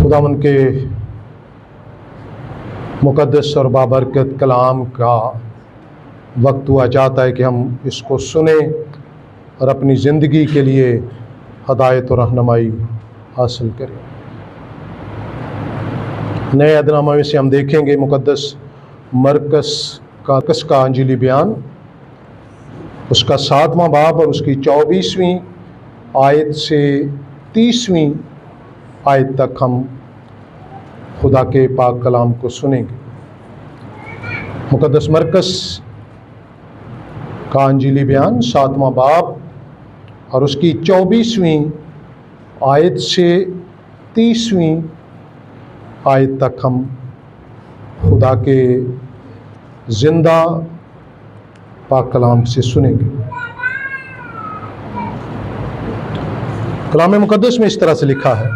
खुदावंद के मुक़द्दस और बाबरकत कलाम का वक्त हुआ चाहता है कि हम इसको सुने और अपनी ज़िंदगी के लिए हदायत और रहनुमाई हासिल करें। नए अहदनामा में से हम देखेंगे मुक़द्दस मरकस का अंजीली बयान, उसका 7वां बाब और उसकी 24वीं आयत से 30वीं आयत तक हम खुदा के पाक कलाम को सुनेंगे। मुक़द्दस मरकस का अंजीली बयान 7वां बाब और उसकी 24वीं आयत से 30वीं आयत तक हम खुदा के ज़िंदा पाक कलाम से सुनेंगे। कलाम मुक़द्दस में इस तरह से लिखा है,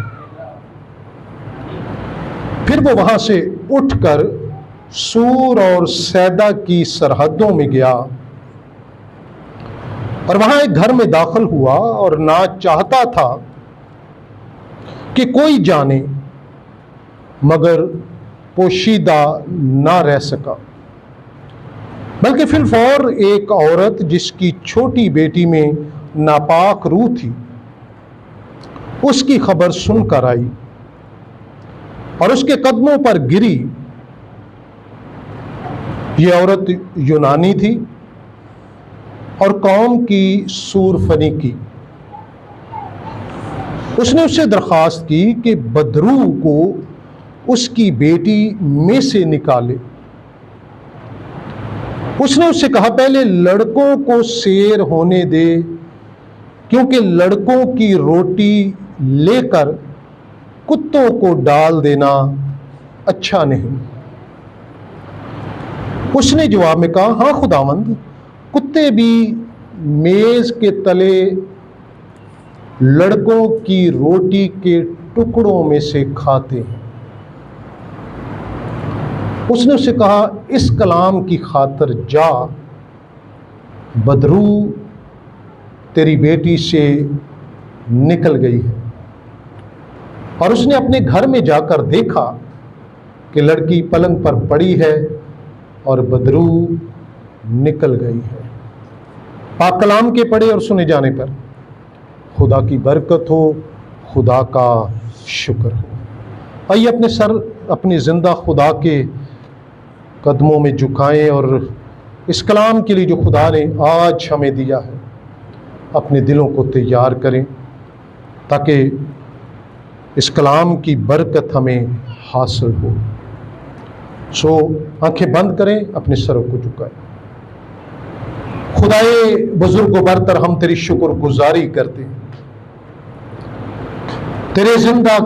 फिर वो वहां से उठकर सूर और सैदा की सरहदों में गया और वहां एक घर में दाखिल हुआ और ना चाहता था कि कोई जाने, मगर पोशीदा ना रह सका, बल्कि फिलफौर एक औरत जिसकी छोटी बेटी में नापाक रूह थी उसकी खबर सुनकर आई और उसके कदमों पर गिरी। ये औरत यूनानी थी और कौम की सूरफनी की। उसने उससे दरख्वास्त की कि बदरू को उसकी बेटी में से निकाले। उसने उससे कहा, पहले लड़कों को सैर होने दे, क्योंकि लड़कों की रोटी लेकर कुत्तों को डाल देना अच्छा नहीं। उसने जवाब में कहा, हाँ खुदावंद, कुत्ते भी मेज के तले लड़कों की रोटी के टुकड़ों में से खाते हैं। उसने उससे कहा, इस कलाम की खातिर जा, बदरू तेरी बेटी से निकल गई है। और उसने अपने घर में जाकर देखा कि लड़की पलंग पर पड़ी है और बदरू निकल गई है। पाक कलाम के पढ़े और सुने जाने पर खुदा की बरकत हो, खुदा का शुक्र हो। आइए अपने सर अपनी ज़िंदा खुदा के कदमों में झुकाएं और इस कलाम के लिए जो खुदा ने आज हमें दिया है अपने दिलों को तैयार करें, ताकि इस कलाम की बरकत हमें हासिल हो। सो आंखें बंद करें, अपने सरों को झुकाएं। खुदाए बुजुर्ग बरतर, हम तेरी शुक्रगुजारी करते हैं तेरे जिंदा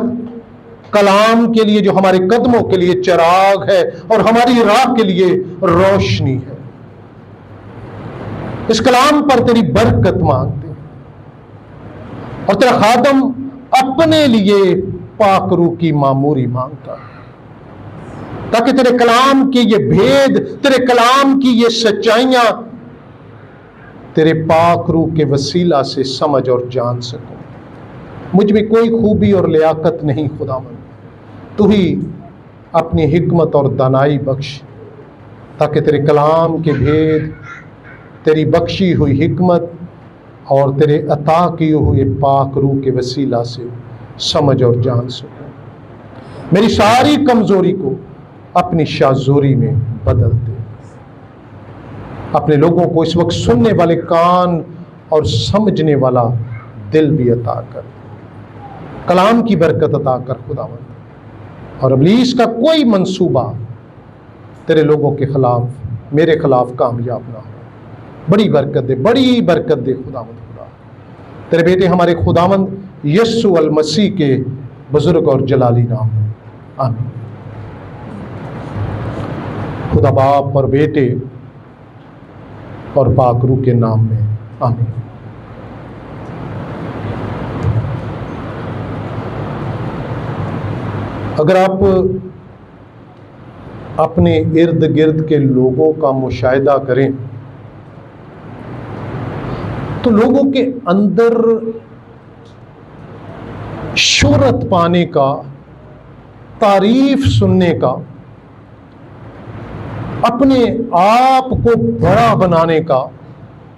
कलाम के लिए जो हमारे कदमों के लिए चिराग है और हमारी राह के लिए रोशनी है। इस कलाम पर तेरी बरकत मांगते हैं और तेरा खादम अपने लिए पाक रूह की मामूरी मांगता है, ताकि तेरे कलाम के ये भेद, तेरे कलाम की ये सच्चाइयां तेरे पाक रूह के वसीला से समझ और जान सकूं। मुझ में कोई खूबी और लियाकत नहीं खुदावंद, तू ही अपनी हिकमत और दानाई बख्श, ताकि तेरे कलाम के भेद, तेरी बख्शी हुई हिकमत और तेरे अता किए हुए पाक रूह के वसीला से समझ और जान सकूं। मेरी सारी कमजोरी को अपनी शाजोरी में बदल दे। अपने लोगों को इस वक्त सुनने वाले कान और समझने वाला दिल भी अता कर, कलाम की बरकत अता कर खुदावंद, और इब्लीस का कोई मंसूबा तेरे लोगों के खिलाफ, मेरे खिलाफ कामयाब ना हो। बड़ी बरकत दे, बड़ी बरकत दे खुदावंद। खुदा तेरे बेटे हमारे खुदावंद यीशु अल मसीह के बुजुर्ग और जलाली नाम में, आमीन। खुदा बाप और बेटे और पाक रूह के नाम में, आमीन। अगर आप अपने इर्द गिर्द के लोगों का मुशाहिदा करें तो लोगों के अंदर शोहरत पाने का तारीफ सुनने का, अपने आप को बड़ा बनाने का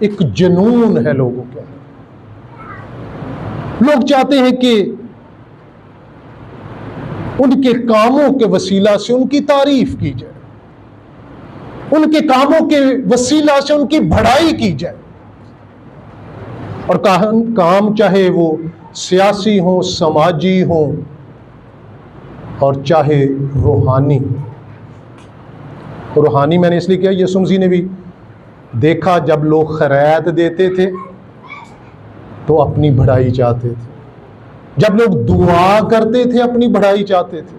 एक जुनून है लोगों के अंदर। लोग चाहते हैं कि उनके कामों के वसीला से उनकी तारीफ की जाए, उनके कामों के वसीला से उनकी बढ़ाई की जाए। और काम चाहे वो सियासी हो, समाजी हो, और चाहे रूहानी। रूहानी मैंने इसलिए किया, यीशु मसीह ने भी देखा जब लोग खैरात देते थे तो अपनी बढ़ाई चाहते थे, जब लोग दुआ करते थे अपनी बढ़ाई चाहते थे,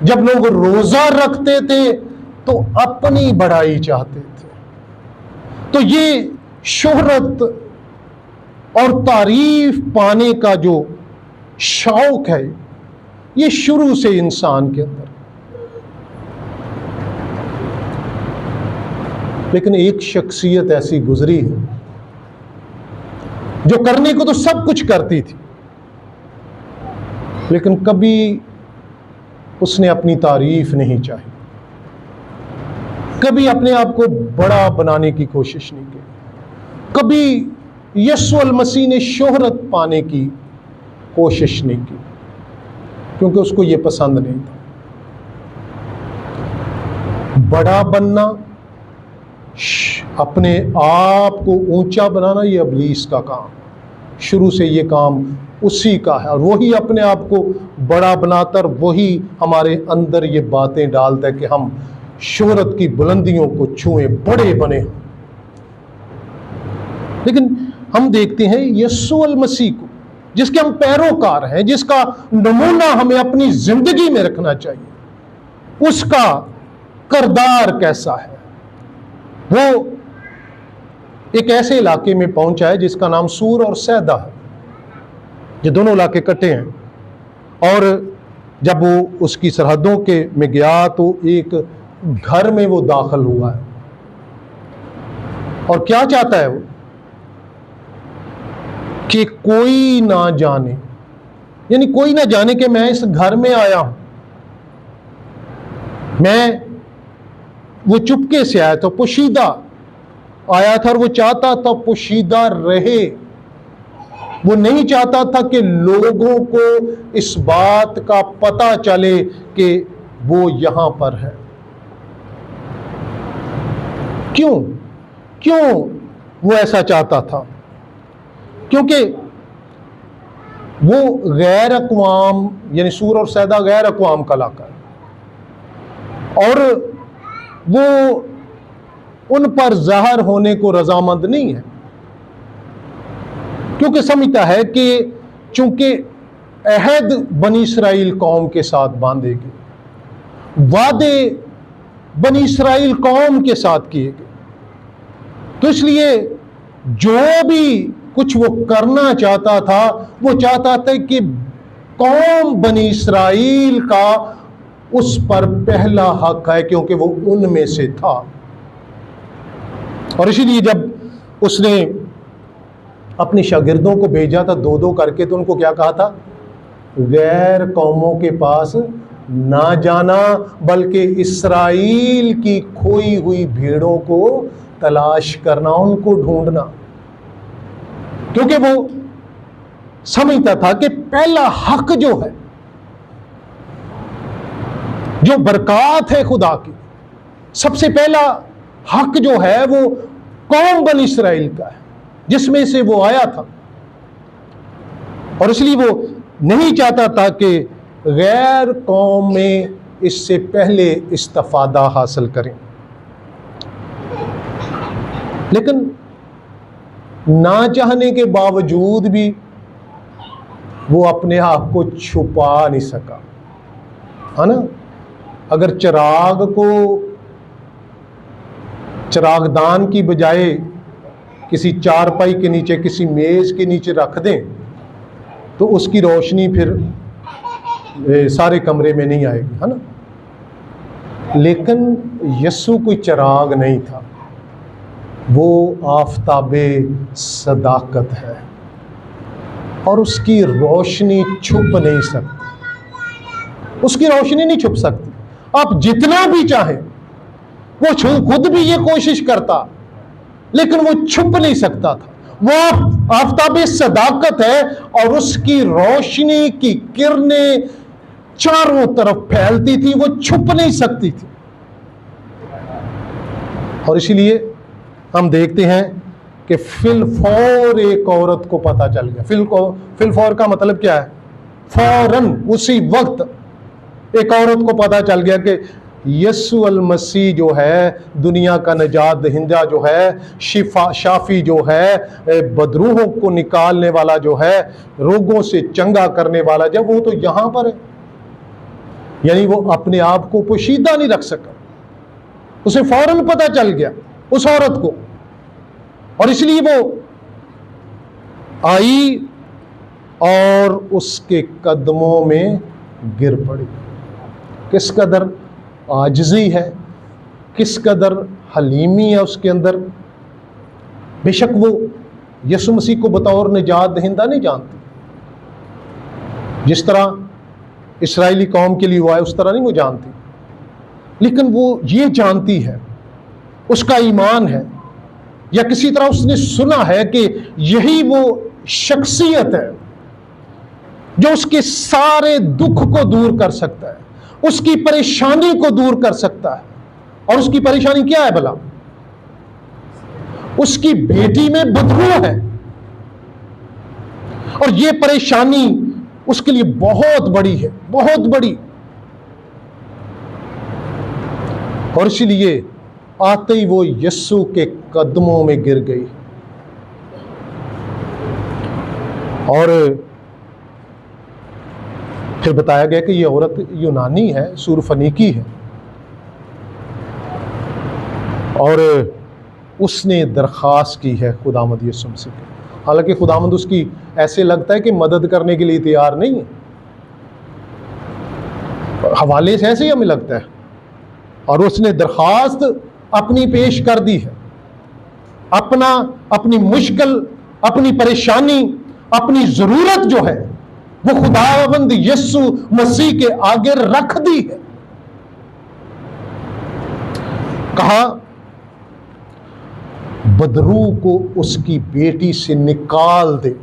जब लोग रोजा रखते थे तो अपनी बढ़ाई चाहते थे। तो ये शोहरत और तारीफ पाने का जो शौक है, ये शुरू से इंसान के अंदर। लेकिन एक शख्सियत ऐसी गुजरी है जो करने को तो सब कुछ करती थी, लेकिन कभी उसने अपनी तारीफ नहीं चाही, कभी अपने आप को बड़ा बनाने की कोशिश नहीं की, कभी यीशु मसीह ने शोहरत पाने की कोशिश नहीं की, क्योंकि उसको यह पसंद नहीं था। बड़ा बनना, अपने आप को ऊंचा बनाना, ये इब्लीस का काम, शुरू से ये काम उसी का है। और वही अपने आप को बड़ा बनाकर वही हमारे अंदर ये बातें डालता है कि हम शोहरत की बुलंदियों को छुएं, बड़े बने। लेकिन हम देखते हैं यीशु मसीह को, जिसके हम पैरोकार हैं, जिसका नमूना हमें अपनी जिंदगी में रखना चाहिए, उसका किरदार कैसा है। वो एक ऐसे इलाके में पहुंचा है जिसका नाम सूर और सैदा है। ये दोनों इलाके कटे हैं। और जब वो उसकी सरहदों के में गया तो एक घर में वो दाखिल हुआ है। और क्या चाहता है वो? कि कोई ना जाने, यानी कोई ना जाने कि मैं इस घर में आया हूं। वो चुपके से आया था, पोशीदा आया था, और वो चाहता था पोशीदा रहे। वो नहीं चाहता था कि लोगों को इस बात का पता चले कि वो यहां पर है। क्यों वो ऐसा चाहता था? क्योंकि वो गैर अक़वाम, यानी सूर और सैदा गैर अक़वाम का इलाका है, और वो उन पर ज़ाहिर होने को रजामंद नहीं है, क्योंकि समझता है कि चूंकि अहद बनी इसराइल कौम के साथ बांधेगी, वादे बनी इसराइल कौम के साथ किए गए, तो इसलिए जो भी कुछ वो करना चाहता था, वो चाहता था कि कौम बनी इसराइल का उस पर पहला हक है, क्योंकि वो उनमें से था। और इसीलिए जब उसने अपने शागिर्दों को भेजा था दो दो करके, तो उनको क्या कहा था? गैर कौमों के पास ना जाना, बल्कि इस्राएल की खोई हुई भीड़ों को तलाश करना, उनको ढूंढना। क्योंकि वो समझता था कि पहला हक जो है, जो बरकत है खुदा की, सबसे पहला हक जो है वो कौम बनी इसराइल का है, जिसमें से वो आया था। और इसलिए वो नहीं चाहता था कि गैर कौम में इससे पहले इस्तिफादा हासिल करें। लेकिन ना चाहने के बावजूद भी वो अपने आप को छुपा नहीं सका, है ना। अगर चिराग को चिरागदान की बजाय किसी चारपाई के नीचे, किसी मेज के नीचे रख दें, तो उसकी रोशनी फिर सारे कमरे में नहीं आएगी, है ना। लेकिन यीशु कोई चिराग नहीं था, वो आफताबे सदाकत है, और उसकी रोशनी छुप नहीं सकती। उसकी रोशनी नहीं छुप सकती। आप जितना भी चाहे, वो खुद भी ये कोशिश करता, लेकिन वो छुप नहीं सकता था। वो आफताबे सदाकत है और उसकी रोशनी की किरणें चारों तरफ फैलती थी, वो छुप नहीं सकती थी। और इसलिए हम देखते हैं कि फिलफौर एक औरत को पता चल गया। फिलफौर का मतलब क्या है? फौरन, उसी वक्त एक औरत को पता चल गया कि यस्सु अल मसीह जो है, दुनिया का नजात दहिंदा जो है, शाफी जो है, बदरूहों को निकालने वाला जो है, रोगों से चंगा करने वाला, जब वो तो यहां पर है। यानी वो अपने आप को पोशीदा नहीं रख सका, उसे फौरन पता चल गया उस औरत को, और इसलिए वो आई और उसके कदमों में गिर पड़ी। किस कदर आजिज़ी है, किस कदर हलीमी है उसके अंदर। बेशक वो यीशु मसीह को बतौर निजात दहिंदा नहीं जानती, जिस तरह इस्राएली कौम के लिए हुआ है उस तरह नहीं वो जानती, लेकिन वो ये जानती है, उसका ईमान है, या किसी तरह उसने सुना है कि यही वो शख्सियत है जो उसके सारे दुख को दूर कर सकता है, उसकी परेशानी को दूर कर सकता है। और उसकी परेशानी क्या है भला? उसकी बेटी में बदबू है, और ये परेशानी उसके लिए बहुत बड़ी है, बहुत बड़ी। और इसलिए आते ही वो यस्सु के कदमों में गिर गई। और फिर बताया गया कि ये औरत यूनानी है, सूरफनीकी है, और उसने दरख्वास्त की है खुदामद यीशु मसीह से। हालांकि खुदामद उसकी ऐसे लगता है कि मदद करने के लिए तैयार नहीं है, हवाले से ऐसे ही हमें लगता है। और उसने दरख्वास्त अपनी पेश कर दी है, अपनी मुश्किल, अपनी परेशानी, अपनी ज़रूरत जो है वो खुदावंद यीशु मसीह के आगे रख दी है। कहा बदरू को उसकी बेटी से निकाल दे।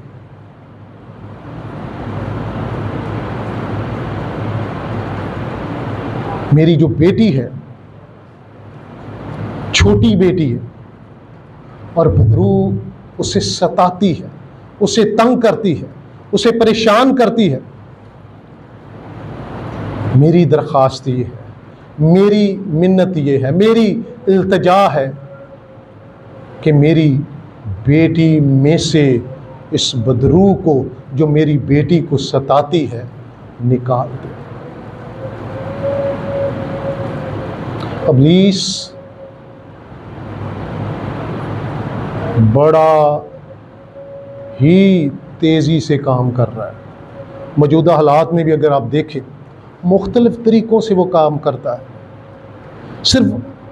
मेरी जो बेटी है, छोटी बेटी है, और बदरू उसे सताती है, उसे तंग करती है, उसे परेशान करती है। मेरी दरख्वास्त ये है, मेरी मिन्नत ये है, मेरी इल्तजा है कि मेरी बेटी में से इस बदरू को, जो मेरी बेटी को सताती है, निकाल दे। इब्लीस बड़ा ही तेज़ी से काम कर रहा है। मौजूदा हालात में भी अगर आप देखें, मुख्तलिफ तरीक़ों से वो काम करता है। सिर्फ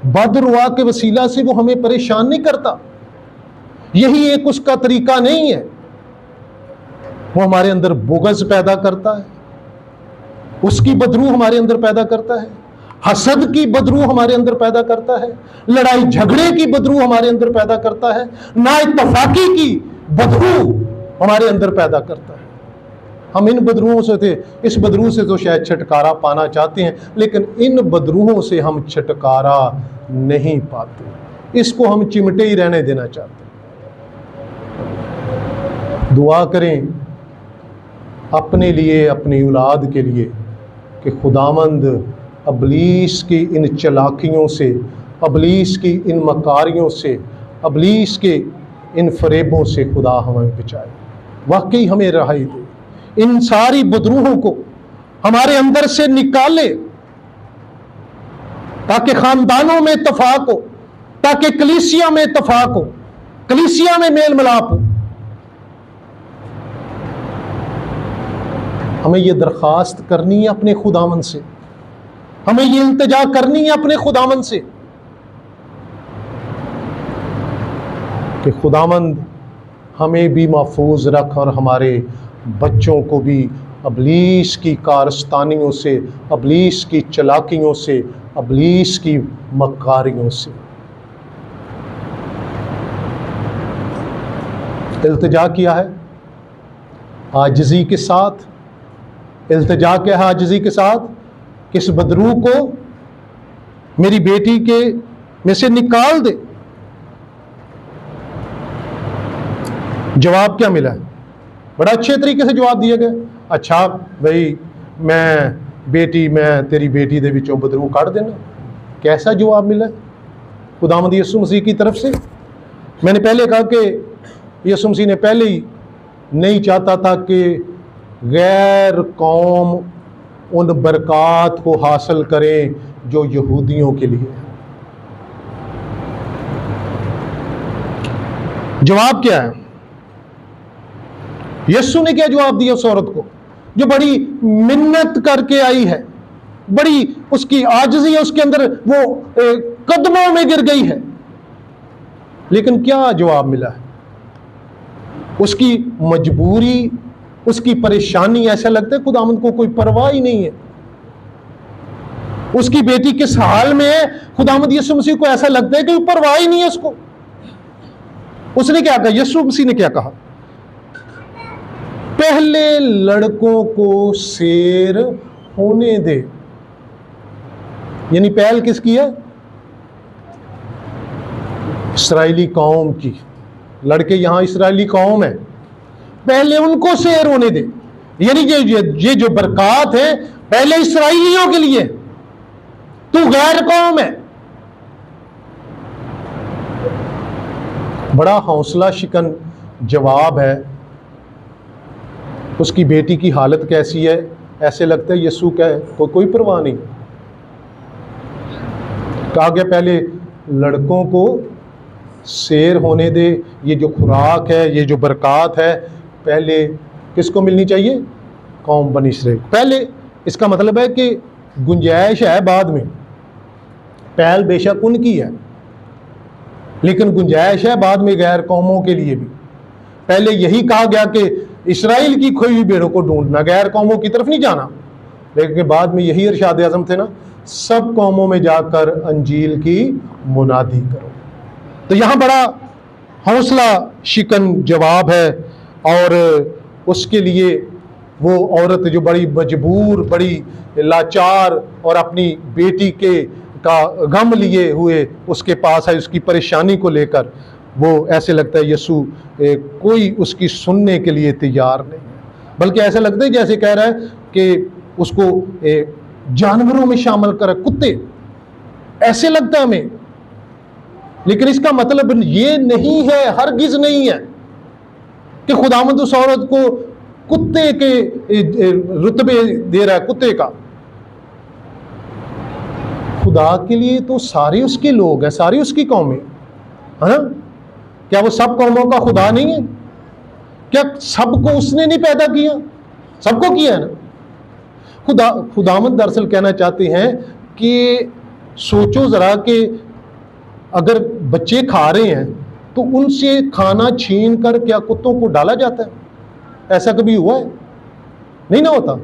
बदरुआ के वसीला से वो हमें परेशान नहीं करता, यही एक उसका तरीका नहीं है। वो हमारे अंदर बुग़्ज़ पैदा करता है, उसकी बदरू हमारे अंदर पैदा करता है, हसद की बदरू हमारे अंदर पैदा करता है, लड़ाई झगड़े की बदरू हमारे अंदर पैदा करता है, नाइत्तफाकी की बदरू हमारे अंदर पैदा करता है। हम इन बदरूओं से थे, इस बदरू से तो शायद छुटकारा पाना चाहते हैं, लेकिन इन बदरूओं से हम छुटकारा नहीं पाते, इसको हम चिमटे ही रहने देना चाहते हैं। दुआ करें अपने लिए, अपनी औलाद के लिए, कि खुदावंद इब्लीस की इन चलाकियों से, इब्लीस की इन मकारियों से, इब्लीस के इन फरेबों से खुदा हमें बचाए, वाकई हमें रहाई दे, इन सारी बदरूहों को हमारे अंदर से निकाले, ताकि खानदानों में इत्तफाक हो, ताकि कलीसिया में इत्तफाक हो, कलीसिया में मेल मिलाप हो। हमें ये दरख्वास्त करनी है अपने खुदावन से, हमें ये इल्तिजा करनी है अपने खुदावन से कि खुदावंद हमें भी महफूज रख और हमारे बच्चों को भी अबलीस की कारस्तानियों से, अबलीस की चालाकियों से, अबलीस की मकारियों से। इल्तिजा किया है आजिज़ी के साथ, इल्तिजा किया है आजिज़ी के साथ कि इस बदरू को मेरी बेटी के में से निकाल दे। जवाब क्या मिला है? बड़ा अच्छे तरीके से जवाब दिया गया। अच्छा भाई मैं तेरी बेटी दे विचों बदरू काट देना। कैसा जवाब मिला खुदावंद यीशु मसीह की तरफ से? मैंने पहले कहा कि यीशु मसीह ने पहले ही नहीं चाहता था कि गैर कौम उन बरक़ात को हासिल करें जो यहूदियों के लिए है। जवाब क्या है? यीशु ने क्या जवाब दिया उस औरत को जो बड़ी मिन्नत करके आई है, बड़ी उसकी आजिज़ी है उसके अंदर, वो कदमों में गिर गई है, लेकिन क्या जवाब मिला है? उसकी मजबूरी, उसकी परेशानी, ऐसा लगता है खुदावंद को कोई परवाह ही नहीं है। उसकी बेटी किस हाल में है, खुदावंद यीशु मसीह को ऐसा लगता है कि परवाह ही नहीं है उसको। उसने क्या कहा? यीशु मसीह ने क्या कहा? पहले लड़कों को शेर होने दे। यानी पहल किसकी है? इस्राएली कौम की। लड़के यहां इस्राएली कौम है, पहले उनको शेर होने दे। यानी ये जो बरक़ात है पहले इस्राएलियों के लिए, तू गैर कौम है। बड़ा हौसला शिकन जवाब है। उसकी बेटी की हालत कैसी है? ऐसे लगता है यीशु को कोई परवाह नहीं। कहा गया पहले लड़कों को शेर होने दे। ये जो खुराक है, ये जो बरक़ात है, पहले किसको मिलनी चाहिए? कौम बनी इस्राएल पहले। इसका मतलब है कि गुंजाइश है बाद में। पहल बेशक उनकी है, लेकिन गुंजाइश है बाद में गैर कौमों के लिए भी। पहले यही कहा गया कि इस्राएल की खोई हुई भेड़ों को ढूंढना, गैर कौमों की तरफ नहीं जाना। लेकिन बाद में यही इरशाद आज़म थे ना, सब कौमों में जाकर अंजील की मुनादी करो। तो यहाँ बड़ा हौसला शिकन जवाब है। और उसके लिए वो औरत जो बड़ी मजबूर, बड़ी लाचार और अपनी बेटी का गम लिए हुए उसके पास है, उसकी परेशानी को लेकर, वो ऐसे लगता है यीशु कोई उसकी सुनने के लिए तैयार नहीं है, बल्कि ऐसा लगता है जैसे कह रहा है कि उसको जानवरों में शामिल कर, कुत्ते, ऐसे लगता है हमें। लेकिन इसका मतलब ये नहीं है, हरगिज नहीं है कि खुदावंद उस औरत को कुत्ते के रुतबे दे रहा है, कुत्ते का। खुदा के लिए तो सारे उसके लोग हैं, सारी उसकी कौमें, है ना? क्या वो सब कौमों का खुदा नहीं है? क्या सबको उसने नहीं पैदा किया? सबको किया है ना। खुदावंद दरअसल कहना चाहते हैं कि सोचो जरा कि अगर बच्चे खा रहे हैं तो उनसे खाना छीन कर क्या कुत्तों को डाला जाता है? ऐसा कभी हुआ है? नहीं ना होता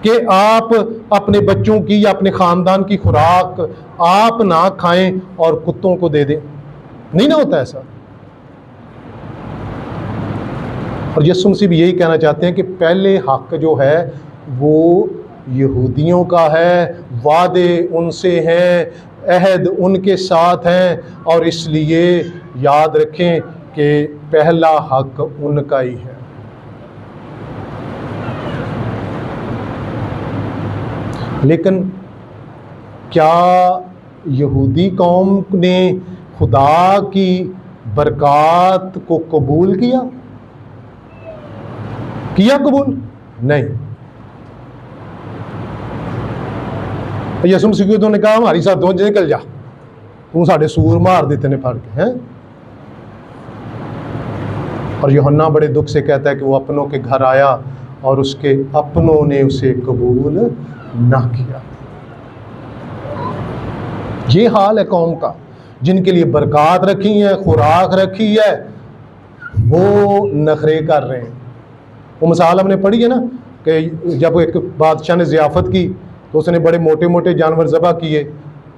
कि आप अपने बच्चों की या अपने खानदान की खुराक आप ना खाएं और कुत्तों को दे दें। नहीं ना होता ऐसा। और यीशु मसीह भी यही कहना चाहते हैं कि पहले हक जो है वो यहूदियों का है, वादे उनसे हैं, अहद उनके साथ हैं, और इसलिए याद रखें कि पहला हक उनका ही है। लेकिन क्या यहूदी कौम ने खुदा की बरक़ात को कबूल किया कबूल? नहीं। यीशु मसीह ने कहा हमारी साथ दो निकल जा, तू साढ़े सूर मार देते ने फाड़ के, हैं। और यूहन्ना बड़े दुख से कहता है कि वो अपनों के घर आया और उसके अपनों ने उसे कबूल ना किया। ये हाल है कौम का, जिनके लिए बरक़ात रखी है, खुराक रखी है, वो नखरे कर रहे हैं, वो मिसाल हमने पढ़ी है ना कि जब एक बादशाह ने ज़ियाफ़त की तो उसने बड़े मोटे मोटे जानवर ज़बह किए,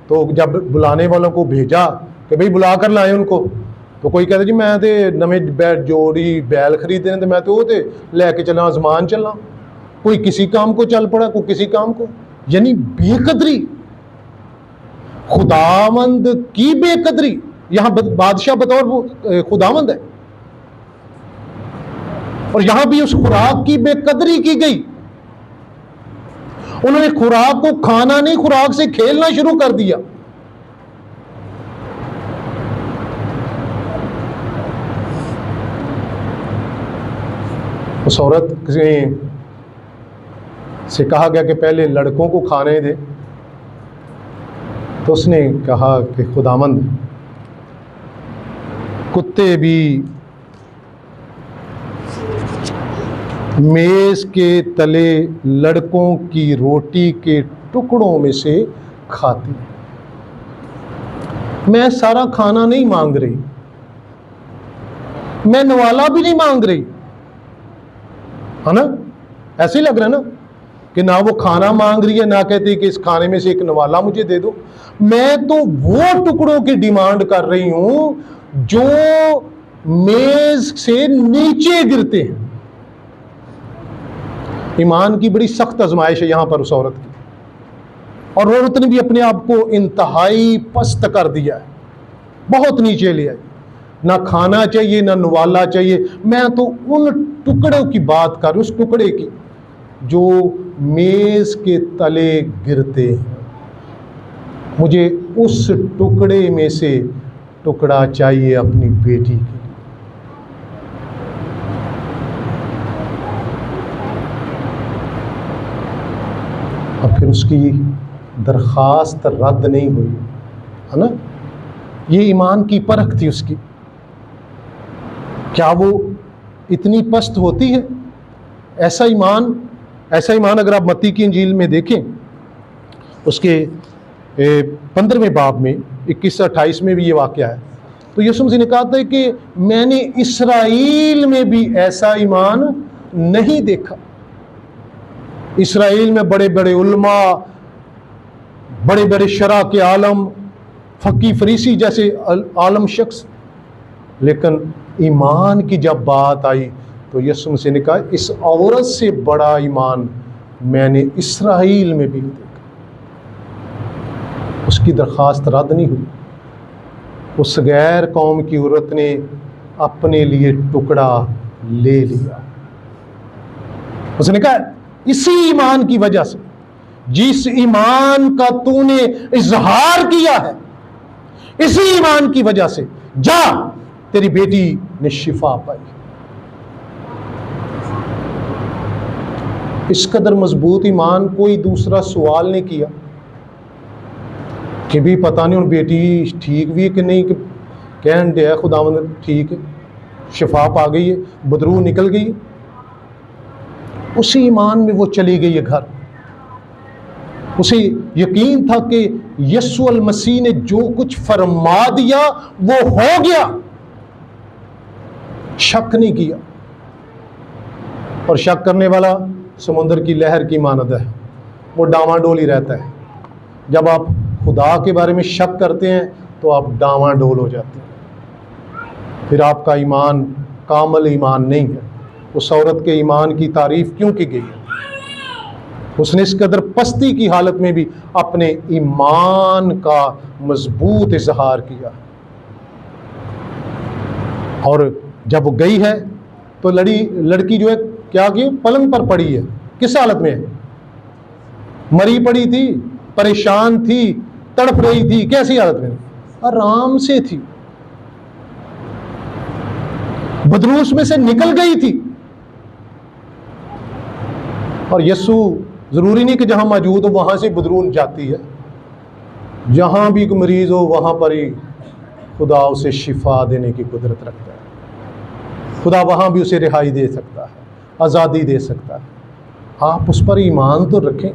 तो जब बुलाने वालों को भेजा कि भाई बुला कर लाए उनको, तो कोई कहता जी मैं तो नवें जोड़ी बैल खरीदे तो मैं तो वो लैके चला आजमान चलना, कोई किसी काम को चल पड़ा, कोई किसी काम को, यानी बेकदरी, खुदावंद की बेकदरी। यहां बादशाह बतौर खुदावंद है और यहां भी उस खुराक की बेकदरी की गई। उन्होंने खुराक को खाना नहीं, खुराक से खेलना शुरू कर दिया। उस औरत से कहा गया कि पहले लड़कों को खाने दे, तो उसने कहा कि खुदावंद कुत्ते भी मेज के तले लड़कों की रोटी के टुकड़ों में से खाती हैं। मैं सारा खाना नहीं मांग रही, मैं नवाला भी नहीं मांग रही, है ना? ऐसे ही लग रहा है ना कि ना वो खाना मांग रही है, ना कहती कि इस खाने में से एक नवाला मुझे दे दो। मैं तो वो टुकड़ों की डिमांड कर रही हूं जो मेज से नीचे गिरते हैं। ईमान की बड़ी सख्त आजमाइश है यहां पर उस औरत की, और औरत ने भी अपने आप को इंतहाई पस्त कर दिया है, बहुत नीचे ले आई। ना खाना चाहिए, ना नवाला चाहिए, मैं तो उन टुकड़ों की बात कर रही हूं, उस टुकड़े की जो मेज के तले गिरते हैं। मुझे उस टुकड़े में से टुकड़ा चाहिए अपनी बेटी के लिए। और फिर उसकी दरखास्त रद्द नहीं हुई, है ना? ये ईमान की परख थी उसकी। क्या वो इतनी पस्त होती है? ऐसा ईमान अगर आप मत्ती की इंजील में देखें, उसके 15वें बाब में 21-28 में भी ये वाक़या है। तो यीशु मसीह ने कहा था कि मैंने इस्राएल में भी ऐसा ईमान नहीं देखा। इस्राएल में बड़े बड़े उलमा, बड़े बड़े शरा के आलम, फ़की फरीसी जैसे आलम शख्स, लेकिन ईमान की जब बात आई तो यीशु मसीह ने कहा इस औरत से बड़ा ईमान मैंने इस्राएल में भी नहीं देखा। उसकी दरखास्त रद्द नहीं हुई। उस गैर कौम की औरत ने अपने लिए टुकड़ा ले लिया। उसने कहा इसी ईमान की वजह से, जिस ईमान का तूने इजहार किया है, इसी ईमान की वजह से जा, तेरी बेटी ने शिफा पाई। इस कदर मजबूत ईमान कोई दूसरा सवाल नहीं किया कि भी पता नहीं उन बेटी ठीक भी है कि नहीं, कि कहन दे है खुदावंद ठीक है, शिफा पा गई है, बदरू निकल गई है। उसी ईमान में वो चली गई है घर। उसे यकीन था कि यीशु अल मसीह ने जो कुछ फरमा दिया वो हो गया, शक नहीं किया। और शक करने वाला समुद्र की लहर की मानद है, वो डावाडोल ही रहता है। जब आप खुदा के बारे में शक करते हैं तो आप डावाडोल हो जाते हैं, फिर आपका ईमान कामल ईमान नहीं है। उस औरत के ईमान की तारीफ क्यों की गई है? उसने इस कदर पस्ती की हालत में भी अपने ईमान का मजबूत इजहार किया। और जब वो गई है तो लड़की जो है क्या की, पलंग पर पड़ी है। किस हालत में है? मरी पड़ी थी, परेशान थी, तड़प रही थी। कैसी हालत में? आराम से थी, बदरूस में से निकल गई थी। और यीशु जरूरी नहीं कि जहां मौजूद हो वहां से बदरून जाती है, जहां भी कोई मरीज हो वहां पर ही खुदा उसे शिफा देने की कुदरत रखता है। खुदा वहां भी उसे रिहाई दे सकता है, आज़ादी दे सकता है। आप उस पर ईमान तो रखें।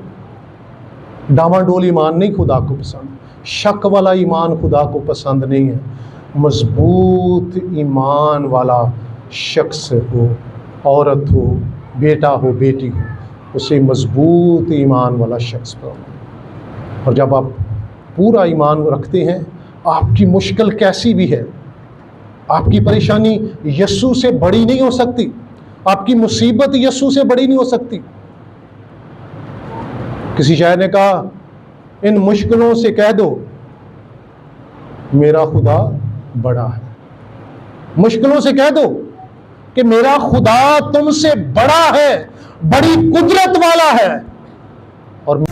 डामाडोल ईमान नहीं खुदा को पसंद, शक वाला ईमान खुदा को पसंद नहीं है। मजबूत ईमान वाला शख्स हो, औरत हो, बेटा हो बेटी हो, उसे मजबूत ईमान वाला शख्स बनो। और जब आप पूरा ईमान रखते हैं, आपकी मुश्किल कैसी भी है, आपकी परेशानी यीशु से बड़ी नहीं हो सकती, आपकी मुसीबत यीशु से बड़ी नहीं हो सकती। किसी शायर ने कहा, इन मुश्किलों से कह दो मेरा खुदा बड़ा है। मुश्किलों से कह दो कि मेरा खुदा तुमसे बड़ा है, बड़ी कुदरत वाला है। और